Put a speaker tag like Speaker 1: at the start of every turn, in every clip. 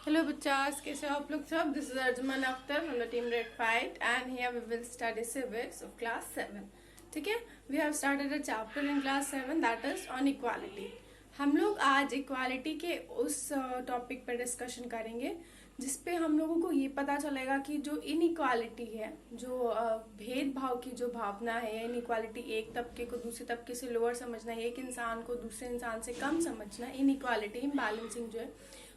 Speaker 1: Hello बच्चास, कैसे हो आप लोग सब? This is Arjuman Akhtar from the team red fight and here we will study civics of class 7. ठीक है, we have started a chapter in class 7 that is on equality. हम लोग आज इक्वालिटी के उस टॉपिक पर डिस्कशन करेंगे जिसपे हम लोगों को ये पता चलेगा कि जो इनइक्वालिटी है, जो भेदभाव की जो भावना है, इनइक्वालिटी, एक तबके को दूसरे तबके से लोअर समझना, एक इंसान को दूसरे इंसान से कम समझना, इनइक्वालिटी, इम्बैलेंसिंग जो है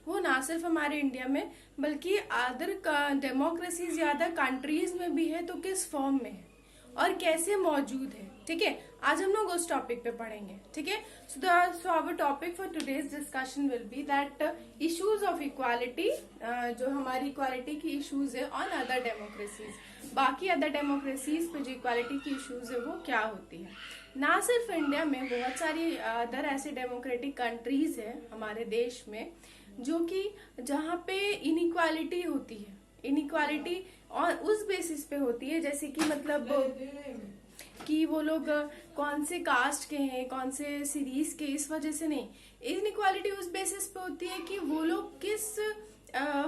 Speaker 1: वो ना सिर्फ हमारे इंडिया में बल्कि अदर डेमोक्रेसीज या अदर कंट्रीज में भी है, तो किस फॉर्म में है और कैसे मौजूद है. ठीक है, आज हम लोग उस टॉपिक पे पढ़ेंगे. ठीक है, so our topic for today's discussion will be that issues of equality, जो हमारी इक्वालिटी की इश्यूज है ऑन अदर डेमोक्रेसीज, बाकी अदर डेमोक्रेसीज पे जो इक्वालिटी की इश्यूज है वो क्या होती है. ना सिर्फ इंडिया में, बहुत सारी अदर ऐसे डेमोक्रेटिक कंट्रीज है हमारे देश में जो कि जहाँ पे इनइक्वालिटी होती है. इनइक्वालिटी और उस बेसिस पे होती है जैसे कि मतलब कि वो लोग कौन से कास्ट के हैं, कौन से सीरीज के, इस वजह से नहीं. इनइक्वालिटी उस बेसिस पे होती है कि वो लोग किस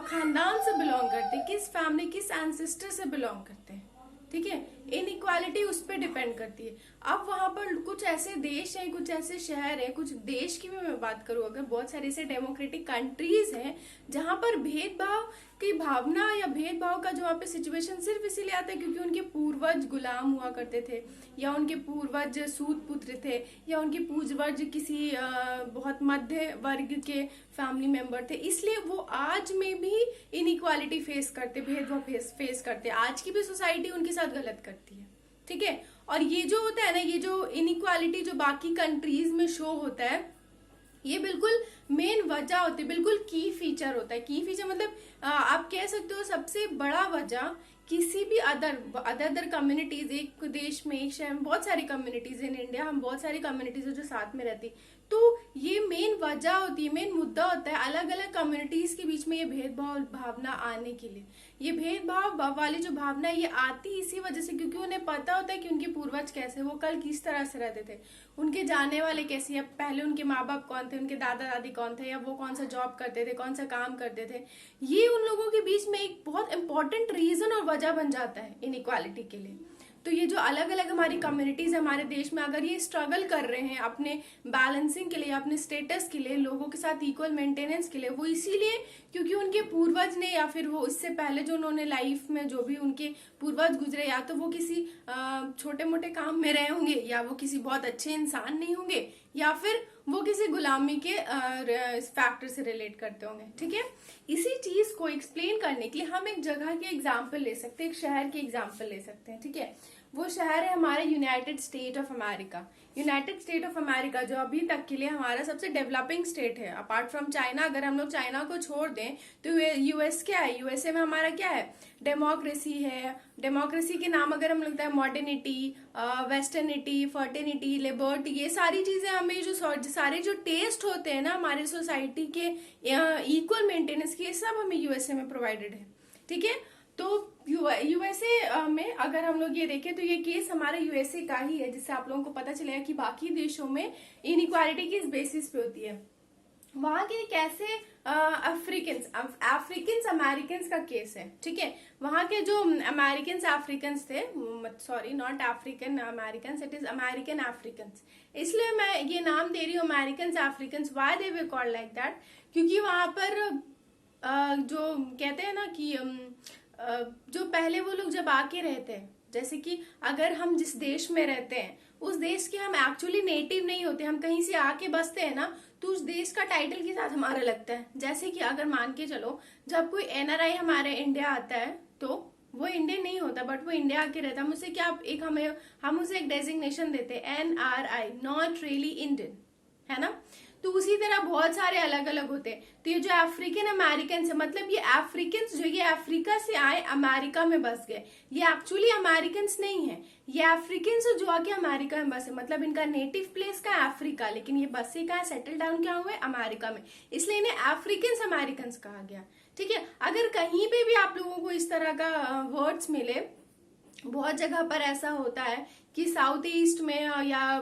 Speaker 1: खानदान से बिलोंग करते हैं, किस फैमिली, किस एंसेस्टर से बिलोंग करते हैं. ठीक है, इनइक्वालिटी उस पर डिपेंड करती है. अब वहां पर कुछ ऐसे देश हैं, कुछ ऐसे शहर हैं, कुछ देश की भी मैं बात करूं अगर, बहुत सारे ऐसे डेमोक्रेटिक कंट्रीज हैं जहां पर भेदभाव की भावना या भेदभाव का जो वहां पे सिचुएशन सिर्फ इसीलिए आता है क्योंकि उनके पूर्वज गुलाम हुआ करते थे, या उनके पूर्वज सूत पुत्र थे, या उनके पूर्वज किसी बहुत मध्य वर्ग के फैमिली मेंबर थे. इसलिए वो आज में भी इनइक्वालिटी फेस करते, भेदभाव फेस करते. आज की भी सोसाइटी उनके साथ गलत करती है. ठीक है, और ये जो होता है ना, ये जो इनइक्वालिटी जो बाकी कंट्रीज में शो होता है, ये बिल्कुल मेन वजह होती है, बिल्कुल की फीचर होता है. की फीचर मतलब आप कह सकते हो सबसे बड़ा वजह किसी भी अदर कम्युनिटीज, एक देश में, एक शहर में बहुत सारी कम्युनिटीज इन इंडिया, हम बहुत सारी कम्युनिटीज जो साथ में रहती, तो ये मेन वजह होती है, मेन मुद्दा होता है अलग अलग कम्युनिटीज के बीच में ये भेदभाव भावना आने के लिए. ये भेदभाव वाली जो भावना ये आती इसी वजह से क्योंकि उन्हें पता होता है कि उनके पूर्वज कैसे, वो कल किस तरह से रहते थे, उनके जाने वाले कैसे, या पहले उनके माँ बाप कौन थे, उनके दादा दादी कौन थे, या वो कौन सा जॉब करते थे, कौन सा काम करते थे. ये उन लोगों के बीच में एक बहुत इंपॉर्टेंट रीजन और वजह बन जाता है इनइक्वालिटी के लिए. तो ये जो अलग अलग हमारी कम्युनिटीज हमारे देश में अगर ये स्ट्रगल कर रहे हैं अपने बैलेंसिंग के लिए, अपने स्टेटस के लिए, लोगों के साथ इक्वल मेंटेनेंस के लिए, वो इसीलिए क्योंकि उनके पूर्वज ने, या फिर वो इससे पहले जो उन्होंने लाइफ में जो भी उनके पूर्वज गुजरे, या तो वो किसी छोटे मोटे काम में रहे होंगे, या वो किसी बहुत अच्छे इंसान नहीं होंगे, या फिर वो किसी गुलामी के फैक्टर से रिलेट करते होंगे. ठीक है, इसी चीज को एक्सप्लेन करने के लिए हम एक जगह के एग्जाम्पल ले सकते हैं, एक शहर के एग्जाम्पल ले सकते हैं. ठीक है, वो शहर है हमारे United state of America. United state of America जो अभी तक के लिए हमारा सबसे डेवलपिंग स्टेट है अपार्ट फ्रॉम चाइना. अगर हम लोग चाइना को छोड़ दें तो यूएस क्या है, यूएसए में हमारा क्या है, डेमोक्रेसी है. डेमोक्रेसी के नाम अगर हम लगता है मॉडर्निटी, वेस्टर्निटी, फर्टिनिटी, लिबर्टी, ये सारी चीजें हमें जो सारे जो टेस्ट होते हैं ना हमारी सोसाइटी के इक्वल मेंटेनेंस के, सब हमें यूएसए में प्रोवाइडेड है. ठीक है, तो यूएसए में अगर हम लोग ये देखें तो ये केस हमारे यूएसए का ही है, जिससे आप लोगों को पता चलेगा कि बाकी देशों में इनइक्वालिटी किस बेसिस पे होती है. वहां के कैसे अफ्रीकन अमेरिकन का केस है. ठीक है, वहां के जो अमेरिकन अफ्रीकन थे, sorry not African American, it is American African. इसलिए मैं ये नाम दे रही हूँ American African. Why they were called like that, क्योंकि वहां पर जो कहते हैं ना कि जो पहले वो लोग जब आके रहते हैं, जैसे कि अगर हम जिस देश में रहते हैं उस देश के हम एक्चुअली नेटिव नहीं होते, हम कहीं से आके बसते हैं ना, तो उस देश का टाइटल के साथ हमारा लगता है. जैसे कि अगर मान के चलो जब कोई एनआरआई हमारे इंडिया आता है तो वो इंडियन नहीं होता, बट वो इंडिया आके रहता है. मुझसे क्या एक हम उसे एक डेजिग्नेशन देते हैं, एनआरआई, नॉट रियली इंडियन, है ना. तो उसी तरह बहुत सारे अलग अलग होते हैं. तो ये जो अफ्रीकन अमेरिकन है, मतलब ये अफ्रीकन जो ये अफ्रीका से आए अमेरिका में बस गए, ये एक्चुअली अमेरिकन नहीं है, ये अफ्रीकन से जो आके अमेरिका में बसे, मतलब इनका नेटिव प्लेस का है अफ्रीका, लेकिन ये बसे का सेटल डाउन क्या हुए अमेरिका में, इसलिए इन्हें अफ्रीकन अमेरिकन कहा गया. ठीक है, अगर कहीं पे भी आप लोगों को इस तरह का वर्ड्स मिले, बहुत जगह पर ऐसा होता है कि साउथ ईस्ट में या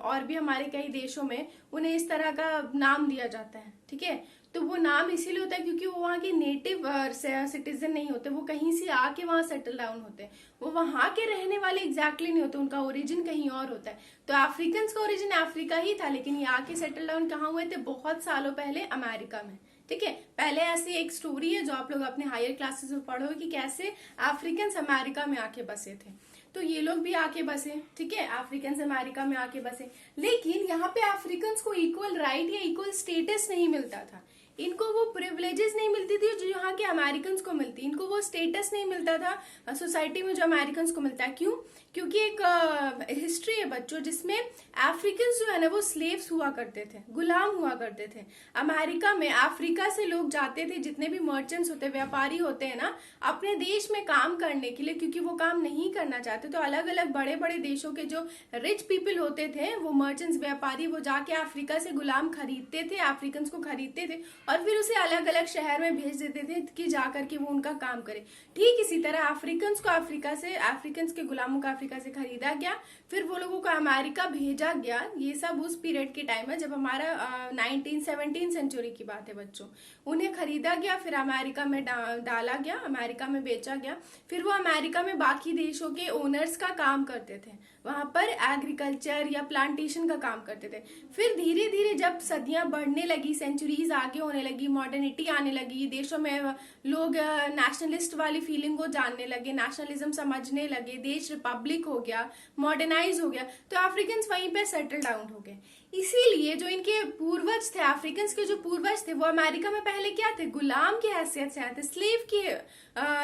Speaker 1: और भी हमारे कई देशों में उन्हें इस तरह का नाम दिया जाता है. ठीक है, तो वो नाम इसीलिए होता है क्योंकि वो वहाँ के नेटिव सिटीजन नहीं होते, वो कहीं से आके वहाँ सेटल डाउन होते हैं, वो वहाँ के रहने वाले एग्जैक्टली नहीं होते, उनका ओरिजिन कहीं और होता है। तो अफ्रीकन का ओरिजिन अफ्रीका ही था, लेकिन ये आके सेटल डाउन कहाँ हुए थे, बहुत सालों पहले अमेरिका में। ठीक है, पहले ऐसी एक स्टोरी है जो आप लोग अपने हायर क्लासेस में पढ़ोगे कि कैसे अफ्रीकन अमेरिका में आके बसे थे। तो ये लोग भी आके बसे, ठीक है, अफ्रीकन अमेरिका में आके बसे, लेकिन यहाँ पे अफ्रीकन को इक्वल राइट या इक्वल स्टेटस नहीं मिलता था। इनको वो प्रिविलेजेस नहीं मिलती थी जो यहाँ के अमेरिकन को मिलती, इनको वो स्टेटस नहीं मिलता था सोसाइटी में जो अमेरिकन को मिलता है। क्यों? क्योंकि एक हिस्ट्री है बच्चों जिसमें अफ्रीकन जो है ना वो स्लेव्स हुआ करते थे, गुलाम हुआ करते थे। अमेरिका में अफ्रीका से लोग जाते थे, जितने भी मर्चेंट्स होते, व्यापारी होते हैं ना, अपने देश में काम करने के लिए, क्योंकि वो काम नहीं करना चाहते, तो अलग अलग बड़े बड़े देशों के जो रिच पीपल होते थे, वो मर्चेंट्स, व्यापारी, वो जाके अफ्रीका से गुलाम खरीदते थे, अफ्रीकन को खरीदते थे और फिर उसे अलग अलग शहर में भेज देते थे कि जाकर के वो उनका काम करे। ठीक इसी तरह अफ्रीकन को अफ्रीका से, अफ्रीकन के गुलामों का अफ्रीका से खरीदा गया, फिर वो लोगों को अमेरिका भेजा गया। ये सब उस पीरियड के टाइम है जब हमारा 17th सेंचुरी की बात है बच्चों। उन्हें खरीदा गया, फिर अमेरिका में डाला गया, अमेरिका में बेचा गया, फिर वो अमेरिका में बाकी देशों के ओनर्स का काम करते थे, वहां पर एग्रीकल्चर या प्लांटेशन का काम करते थे। फिर धीरे धीरे जब सदियां बढ़ने लगी, सेंचुरीज आगे होने लगी, मॉडर्निटी आने लगी, देशों में लोग नेशनलिस्ट वाली फीलिंग को जानने लगे, नेशनलिज्म समझने लगे, देश रिपब्लिक हो गया, मॉडर्नाइज हो गया, तो अफ्रीकन वहीं पे सेटल डाउन हो गए। इसीलिए जो इनके पूर्वज थे, अफ्रीकन के जो पूर्वज थे, वो अमेरिका में पहले क्या थे, गुलाम की हैसियत से आए थे, स्लेव की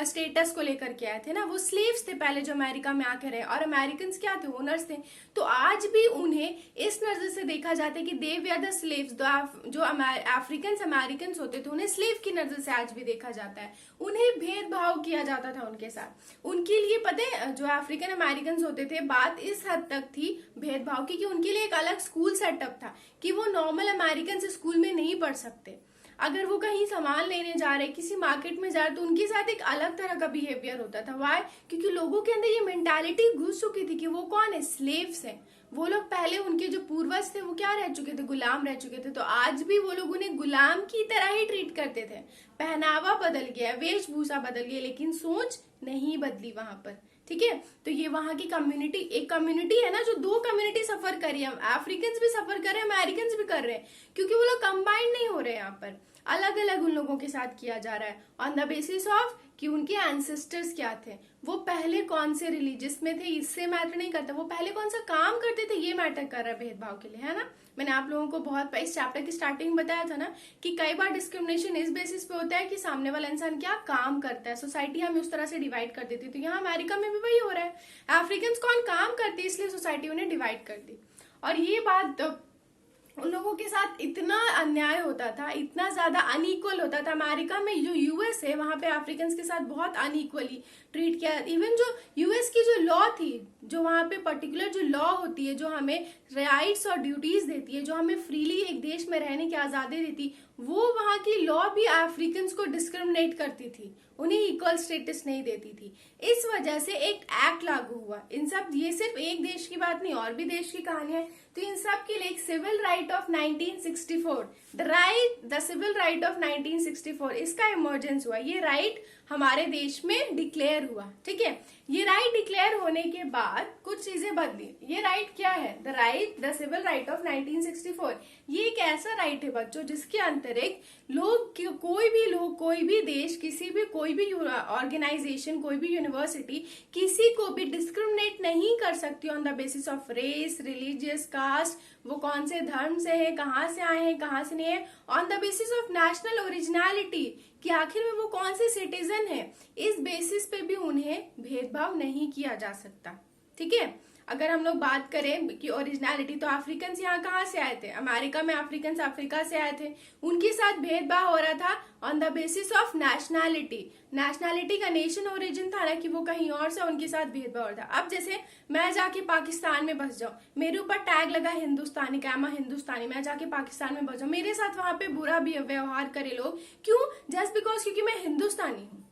Speaker 1: स्टेटस को लेकर के आए थे ना, वो स्लेव्स थे पहले जो अमेरिका में आके रहे, और अमेरिकन क्या थे, ओनर्स थे। तो आज भी उन्हें इस नजर से देखा जाता है कि दे वर द स्लेव्स, जो अफ्रीकन अमेरिकन होते थे उन्हें स्लेव की नजर से आज भी देखा जाता है, उन्हें भेदभाव किया जाता था उनके साथ। उनके लिए पता है, जो अफ्रीकन अमेरिकन होते थे, बात इस हद तक थी भेदभाव की कि उनके लिए एक अलग स्कूल सेटअप था कि वो नॉर्मल अमेरिकन से स्कूल में नहीं पढ़ सकते। अगर वो कहीं सामान लेने जा रहे, किसी मार्केट में जा रहे, तो उनके साथ एक अलग तरह का बिहेवियर होता था। वाई? क्योंकि लोगों के अंदर ये मेंटालिटी घुस चुकी थी कि वो कौन है, स्लेव्स हैं। वो लोग पहले, उनके जो पूर्वज थे वो क्या रह चुके थे, गुलाम रह चुके थे। तो आज भी वो लोग उन्हें गुलाम की तरह ही ट्रीट करते थे। पहनावा बदल गया, वेशभूषा बदल गई, लेकिन सोच नहीं बदली वहां पर। ठीक है, तो ये वहां की कम्युनिटी, एक कम्युनिटी है ना जो दो कम्युनिटी सफर कर रही है, अफ्रीकन भी सफर कर रहे हैं, अमेरिकन भी कर रहे हैं, क्योंकि वो लोग कंबाइंड नहीं हो रहे हैं, यहाँ पर अलग अलग उन लोगों के साथ किया जा रहा है ऑन द बेसिस ऑफ कि उनके एंसेस्टर्स क्या थे, वो पहले कौन से रिलीजियस में थे, इससे मैटर नहीं करता, वो पहले कौन सा काम करते थे, ये मैटर कर रहा है भेदभाव के लिए, है ना। मैंने आप लोगों को बहुत इस चैप्टर की स्टार्टिंग में बताया था ना कि कई बार डिस्क्रिमिनेशन इस बेसिस पे होता है कि सामने वाला इंसान क्या काम करता है, सोसाइटी हमें उस तरह से डिवाइड कर देती। तो यहाँ अमेरिका में भी वही हो रहा है, अफ्रीकन कौन काम करते, इसलिए सोसाइटी उन्हें डिवाइड कर दी। और ये बात उन लोगों के साथ इतना अन्याय होता था, इतना ज्यादा अनइक्वल होता था। अमेरिका में जो यूएस है, वहां पे अफ्रीकन के साथ बहुत अनइक्वली ट्रीट किया। इवन जो यूएस की जो लॉ थी, जो वहां पे पर्टिकुलर जो लॉ होती है, जो हमें राइट्स और ड्यूटीज देती है, जो हमें फ्रीली एक देश में रहने की आजादी देती, वो वहां की लॉ भी अफ्रीकन को डिस्क्रिमिनेट करती थी, उन्हें इक्वल स्टेटस नहीं देती थी। इस वजह से एक एक्ट लागू हुआ। इन सब, ये सिर्फ एक देश की बात नहीं, और भी देश की कहानियां है। तो इन सब के लिए एक civil right of 1964, the civil right of 1964, इसका इमर्जेंस हुआ। ये राइट हमारे देश में डिक्लेयर हुआ। ठीक है, ये राइट डिक्लेयर होने के बाद कुछ चीजें बदली। ये राइट क्या है, द सिविल राइट ऑफ 1964, ये एक ऐसा राइट है बच्चों जिसके अंतरिक्त लोग, कोई भी देश, कोई भी ऑर्गेनाइजेशन, कोई भी यूनिवर्सिटी किसी को भी डिस्क्रिमिनेट नहीं कर सकती on the basis of race, religious, caste, वो कौन से धर्म से है, कहाँ से आए हैं, कहाँ से नहीं है, on the basis of national originality, कि आखिर में वो कौन से सिटीजन है, इस बेसिस पे भी उन्हें भेदभाव नहीं किया जा सकता। ठीक है, अगर हम लोग बात करें कि ओरिजिनलिटी, तो अफ्रीकन यहाँ कहाँ से आए थे, अमेरिका में अफ्रीकन अफ्रीका से आए थे, उनके साथ भेदभाव हो रहा था on the basis of nationality. Nationality का नेशन ओरिजिन था ना, कि वो कहीं और से, उनके साथ भेदभाव हो रहा था। अब जैसे मैं जाके पाकिस्तान में बस जाऊं, मेरे ऊपर टैग लगा हिंदुस्तानी का, मैं हिंदुस्तानी, मैं जाके पाकिस्तान में बस जाऊं, मेरे साथ वहां पे बुरा भी व्यवहार करे लोग, क्यों? जस्ट बिकॉज, क्योंकि मैं हिंदुस्तानी हूँ,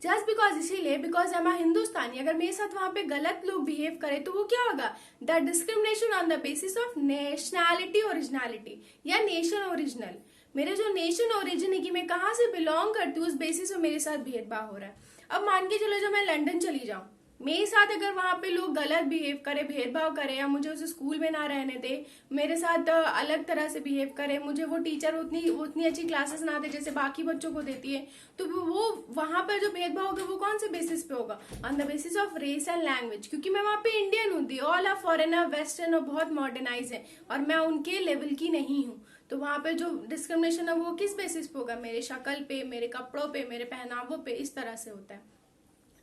Speaker 1: जस्ट बिकॉज, इसीलिए बिकॉज आई एम हिंदुस्तानी। अगर मेरे साथ वहां पे गलत लोग बिहेव करे तो वो क्या होगा, the discrimination on the basis of nationality originality या नेशन ओरिजिनल। मेरे जो नेशन ओरिजिन है कि मैं कहाँ से बिलोंग करती हूँ, उस बेसिस पे मेरे साथ भेदभाव हो रहा है। अब मान के चलो जब मैं लंदन चली जाऊं, मेरे साथ अगर वहां पे लोग गलत बिहेव करे, भेदभाव करे, या मुझे उस स्कूल में ना रहने दे, मेरे साथ अलग तरह से बिहेव करे, मुझे वो टीचर उतनी अच्छी क्लासेस ना दे जैसे बाकी बच्चों को देती है, तो वो वहां पर जो भेदभाव होगा वो कौन से बेसिस पे होगा? On the basis of race and language, क्योंकि मैं वहां पे इंडियन हूँ, they all are foreigner, western और बहुत मॉडर्नाइज है, और मैं उनके लेवल की नहीं हूँ। तो वहां पे जो डिस्क्रिमिनेशन है वो किस बेसिस पे होगा? मेरे शक्ल पे, मेरे कपड़ों पे, मेरे पहनावों पे, इस तरह से होता है।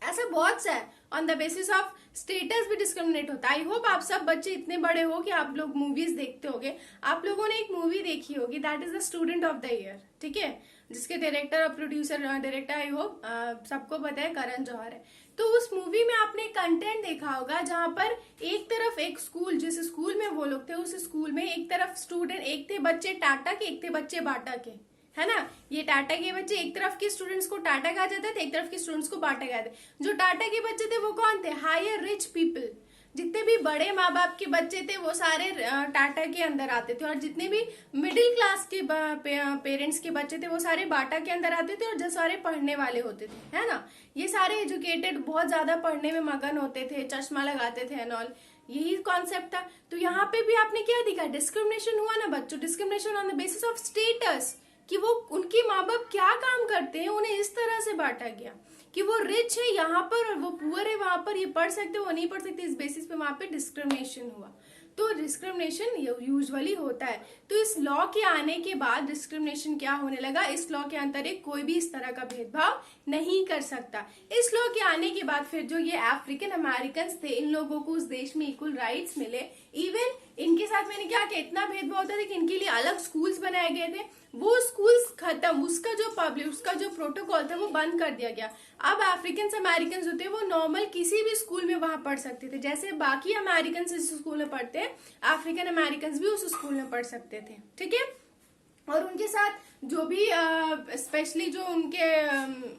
Speaker 1: ऐसा बहुत सा है। On the basis of status भी डिस्क्रिमिनेट होता है। आई होप आप सब बच्चे इतने बड़े हो कि आप लोग मूवीज देखते होगे। आप लोगों ने एक मूवी देखी होगी, that is the student of the year, ठीक है, जिसके डायरेक्टर और प्रोड्यूसर, डायरेक्टर आई होप सबको पता है, करण जौहर है। तो उस मूवी में आपने कंटेंट देखा होगा जहां पर एक तरफ एक स्कूल, जिस स्कूल में वो लोग थे, उस स्कूल में एक तरफ स्टूडेंट, एक थे बच्चे टाटा के, एक थे बच्चे बाटा के, है ना। ये टाटा के बच्चे, एक तरफ के स्टूडेंट्स को टाटा कहा जाता था, एक तरफ के स्टूडेंट्स को बाटा कहा जाता। जो टाटा के बच्चे थे वो कौन थे? Higher rich people. जितने भी बड़े माँ बाप के बच्चे थे वो सारे टाटा के अंदर आते थे, और जितने भी मिडिल क्लास के पेरेंट्स के बच्चे थे वो सारे बाटा के अंदर आते थे, और जो सारे पढ़ने वाले होते थे, है ना, ये सारे एजुकेटेड, बहुत ज्यादा पढ़ने में मगन होते थे, चश्मा लगाते थे एंड ऑल, यही कॉन्सेप्ट था। तो यहाँ पे भी आपने क्या दिखा? डिस्क्रिमिनेशन हुआ ना बच्चों, discrimination on the basis of status, कि वो उनके माँ बाप क्या काम करते हैं, उन्हें इस तरह से बांटा गया कि वो रिच है यहाँ पर और वो पुअर है वहां पर, ये पढ़ सकते, वो नहीं पढ़ सकते, इस बेसिस पे वहां पे डिस्क्रिमिनेशन हुआ। तो डिस्क्रिमिनेशन यूजुअली होता है। तो इस लॉ के आने के बाद डिस्क्रिमिनेशन क्या होने लगा? इस लॉ के अंतर्गत कोई भी इस तरह का भेदभाव नहीं कर सकता। इस लॉ के आने के बाद फिर जो ये अफ्रीकन अमेरिकन थे, इन लोगों को उस देश में इक्वल राइट्स मिले। इवन इनके साथ मैंने क्या किया, इतना भेदभाव होता था कि इनके लिए अलग स्कूल्स बनाए गए थे। वो स्कूल्स खत्म, उसका जो पब्लिक, उसका जो प्रोटोकॉल था वो बंद कर दिया गया। अब अफ्रीकन अमेरिकन होते हैं वो नॉर्मल किसी भी स्कूल में वहां पढ़ सकते थे, जैसे बाकी अमेरिकन जिस स्कूल में पढ़ते हैं, अफ्रीकन अमेरिकन भी उस स्कूल में पढ़ सकते थे, ठीक है। और उनके साथ जो भी स्पेशली जो उनके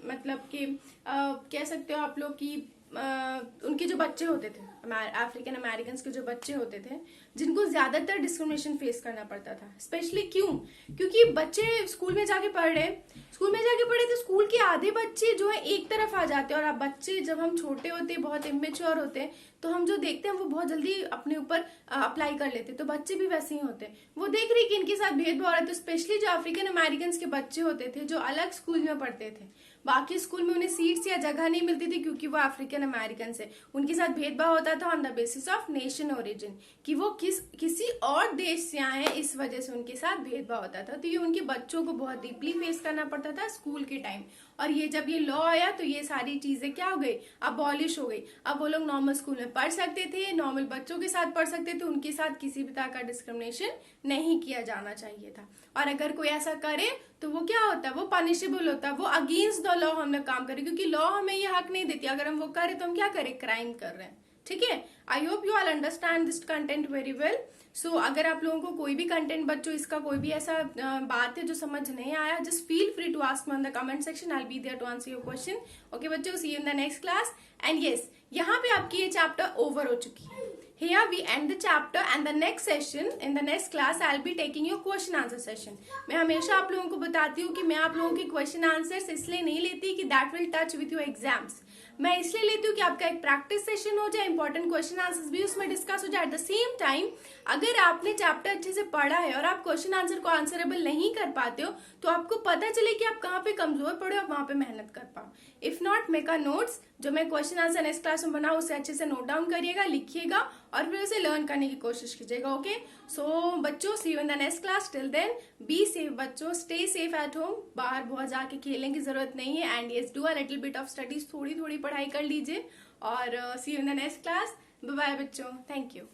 Speaker 1: मतलब कि कह सकते हो आप लोग कि उनके जो बच्चे होते थे, अफ्रीकन अमेरिकन के जो बच्चे होते थे, जिनको ज्यादातर डिस्क्रिमिनेशन फेस करना पड़ता था। स्पेशली क्यों? क्योंकि बच्चे स्कूल में जाके पढ़ रहे, तो स्कूल के आधे बच्चे जो है एक तरफ आ जाते हैं। और अब बच्चे जब हम छोटे होते हैं, बहुत इमेच्योर होते हैं, तो हम जो देखते हैं वो बहुत जल्दी अपने ऊपर अप्लाई कर लेते हैं। तो बच्चे भी वैसे ही होते हैं, वो देख रही कि इनके साथ भेदभाव हो रहा है। तो स्पेशली जो अफ्रीकन अमेरिकन के बच्चे होते थे, जो अलग स्कूल में पढ़ते थे, बाकी स्कूल में उन्हें सीट्स या जगह नहीं मिलती थी क्योंकि वो अफ्रीकन अमेरिकन से, उनके साथ भेदभाव होता था on the basis of nation origin, कि वो किसी और देश से आए हैं, इस वजह से उनके साथ भेदभाव होता था। तो ये उनके बच्चों को बहुत डीपली फेस करना पड़ता था स्कूल के टाइम। और ये जब ये लॉ आया तो ये सारी चीजें क्या हो गई? अबॉलिश हो गई। अब वो लोग नॉर्मल स्कूल में पढ़ सकते थे, नॉर्मल बच्चों के साथ पढ़ सकते थे, उनके साथ किसी भी तरह का डिस्क्रिमिनेशन नहीं किया जाना चाहिए था। और अगर कोई ऐसा करे तो वो क्या होता है? वो पनिशेबल होता है, वो अगेंस्ट द लॉ हम लोग काम करें, क्योंकि लॉ हमें ये हक नहीं देती। अगर हम वो करें तो हम क्या करें? क्राइम कर रहे हैं, ठीक है। I hope you all understand this content very well. So अगर आप लोगों को कोई भी कंटेंट बच्चों इसका कोई भी ऐसा बात है जो समझ नहीं आया, just feel free to ask me on the comment section, I will be there to answer your question. Okay बच्चों, see you in the next class. And yes, यहाँ पे आपकी ये चैप्टर ओवर हो चुकी है। Here we end the chapter and the next session, in the next class, I'll be taking your question answer session. मैं हमेशा आप लोगों को बताती हूँ कि मैं आप लोगों के क्वेश्चन आंसर्स इसलिए नहीं लेती कि that will touch with your exams. मैं इसलिए लेती हूँ कि आपका एक प्रैक्टिस सेशन हो जाए, इंपॉर्टेंट क्वेश्चन आंसर्स भी उसमें डिस्कस हो जाए। एट द सेम टाइम अगर आपने चैप्टर अच्छे से पढ़ा है और आप क्वेश्चन आंसर को आंसरेबल नहीं कर पाते हो, तो आपको पता चले कि आप कहाँ पे कमजोर पड़े हो, वहां पे मेहनत कर पाओ। If not, make a notes, जो मैं क्वेश्चन आंसर नेक्स्ट क्लास में बनाऊँ उसे अच्छे से नोट डाउन करिएगा, लिखिएगा और फिर उसे लर्न करने की कोशिश कीजिएगा। ओके, सो बच्चों, see you in the next class. Till then be safe बच्चों, स्टे सेफ एट होम, बाहर बहुत जाके खेलने की जरूरत नहीं है। And yes, do a little bit of studies, थोड़ी थोड़ी पढ़ाई कर लीजिए। और see you in the next class. Bye bye बच्चों, थैंक यू।